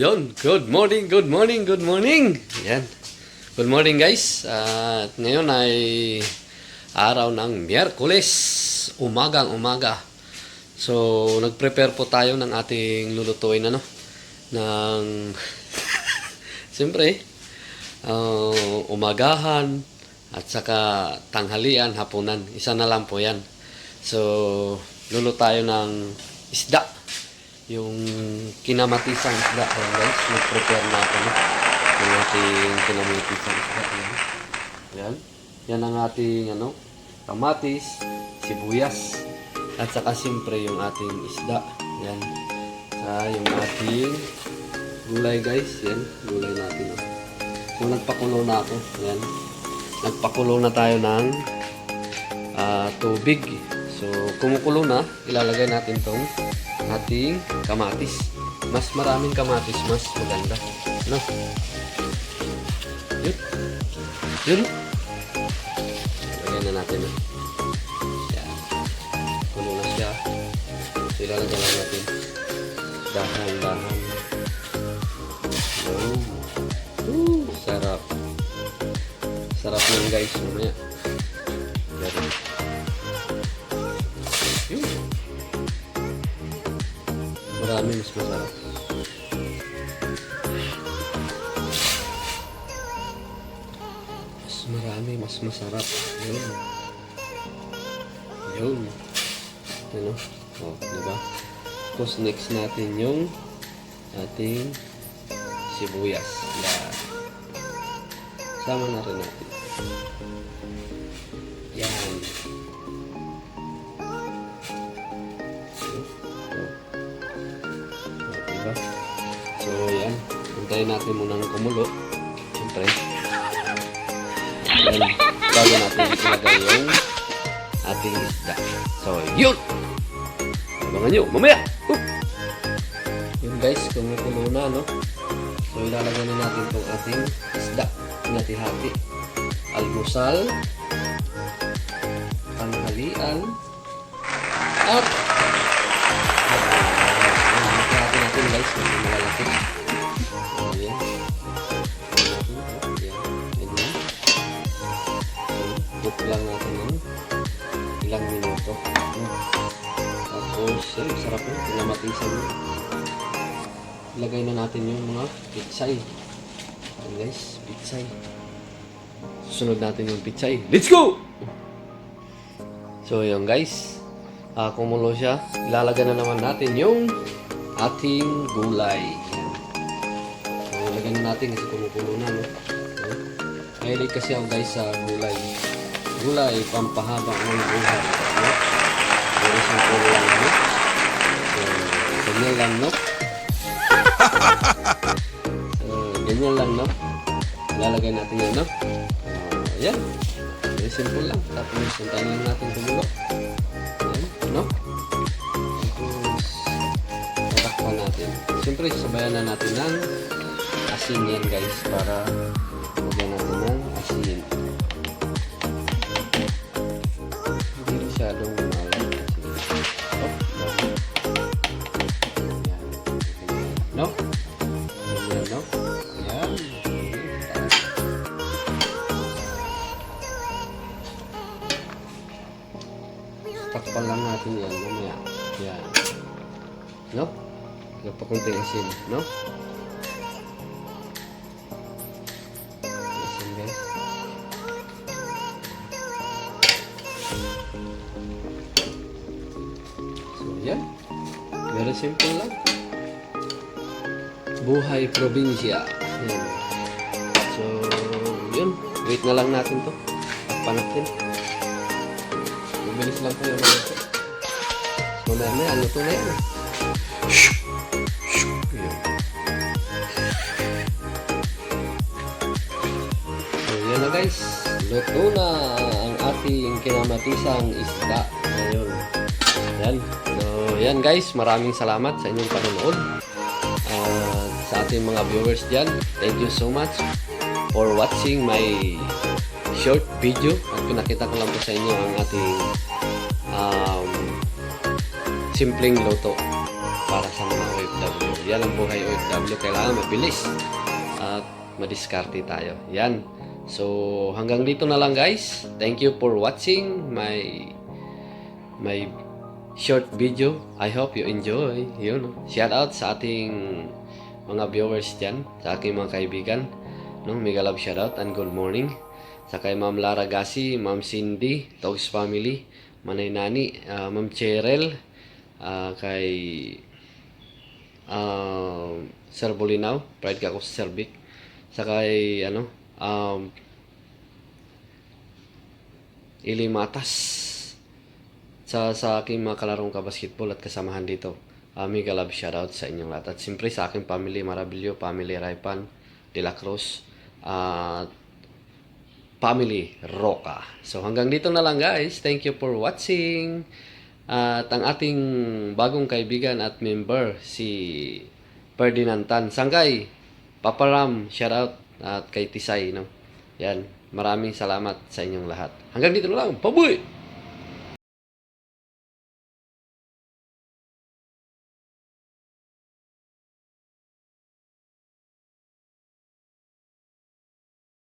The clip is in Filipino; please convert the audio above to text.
Yun, good morning, good morning, good morning. Yan. Good morning guys. At ngayon ay araw ng Miyerkules, umagang-umaga. So, nag-prepare po tayo ng ating lulutuin ng siyempre umagahan at saka tanghalian, hapunan. Isa na lang po yan. So, luluto tayo ng isda. Yung kinamatisang isda. Ayan guys, nag-prepare na ako yung ating kinamatisang isda. Ayan. Yan ang ating kamatis, sibuyas, at saka siyempre yung ating isda. Ayan. Saka yung ating gulay guys. Yan, gulay natin. So, nagpakulo na ako. Ayan. Nagpakulo na tayo ng tubig. So, kumukulo na, ilalagay natin tong ating kamatis. Mas maraming kamatis, mas maganda. Yun. Yun. Lagyan na natin. Yan. Kulo na siya. So, ilalagay na natin. Dahan-dahan. Sarap. Sarap lang guys. Mamaya. Yan. Marami mas masarap. Mas marami mas masarap. Yun. Yun. Oh, diba? Tapos next natin yung ating sibuyas. Yan. Sama na rin natin. Yan. So, yan. Hintayin natin munang kumulo. Siyempre. Then, bago natin ilagay yung ating isda. So, yun! Abangan nyo, mamaya! Yun guys, kumukulo na, So, ilalagay na natin itong ating isda. Hati-hati. Almusal. Tanghalian. At natin guys, malalaki. Ayan. Ayan. Cook lang natin ng ilang minuto. Tapos, sarap yun. Pinamatisan yun. Ilagay na natin yung mga pitsay. Ayan guys, pitsay. Susunod natin yung pitsay. Let's go! So, yun guys. Kumulo siya. Ilalagay na naman natin yung ating gulay. So, lagyan na natin kasi kumukulo na, Mahilig kasi ako guys sa gulay. Gulay, pampahaba ng buhay. Pero simple lang, So, ganyan lang, So, ganyan lang, Ilalagay natin yan, Ayan. Very simple lang. Tapos, suntayin lang natin kumulo. Ayan, natin. Siyempre, sabayan na natin ng asin yan guys para lagyan natin ng asin. Hindi masyadong malam. No? Ayan, no? Ayan. Takpan lang natin yan mamaya. Ayan. No? Napakunting asin, Asin guys. So, yan. Very simple lang. Buhay probinsya. Yan. So, yun. Wait na lang natin to. Takpan natin. Mabilis lang tayo nito. So, mamaya, luto na yan. Yan na guys, luto na ang ating kinamatisang isda ngayon. Yan. So, yan guys, maraming salamat sa inyong panonood. Sa ating mga viewers dyan, thank you so much for watching my short video. At pinakita ko lang po sa inyo ang ating simpleng luto para sa mga OFW. yan ang buhay OFW. Kailangan mabilis at madiskarte tayo. Yan. So, hanggang dito na lang guys. Thank you for watching my short video. I hope you enjoy. Yun. Shout out sa ating mga viewers dyan, sa aking mga kaibigan. No, mega love shout out and good morning. Sa kay Ma'am Lara Gasi, Ma'am Cindy, Togs Family, Manay Nani, Ma'am Cheryl, kay Sir Bolinaw, pride ka ako sa Serbic. Sa kay Ili Matas, sa aking mga kalarong kabasketball at kasamahan dito. Mega love shoutout sa inyong lahat. At siyempre sa aking family Marabillo, family Raipan, De La Cruz, at family Roca. So hanggang dito na lang guys. Thank you for watching. At ang ating bagong kaibigan at member, si Ferdinand Tan. Sangkay, Paparam, shoutout, at kay Tisay. No? Yan, maraming salamat sa inyong lahat. Hanggang dito na lang. Pabuy!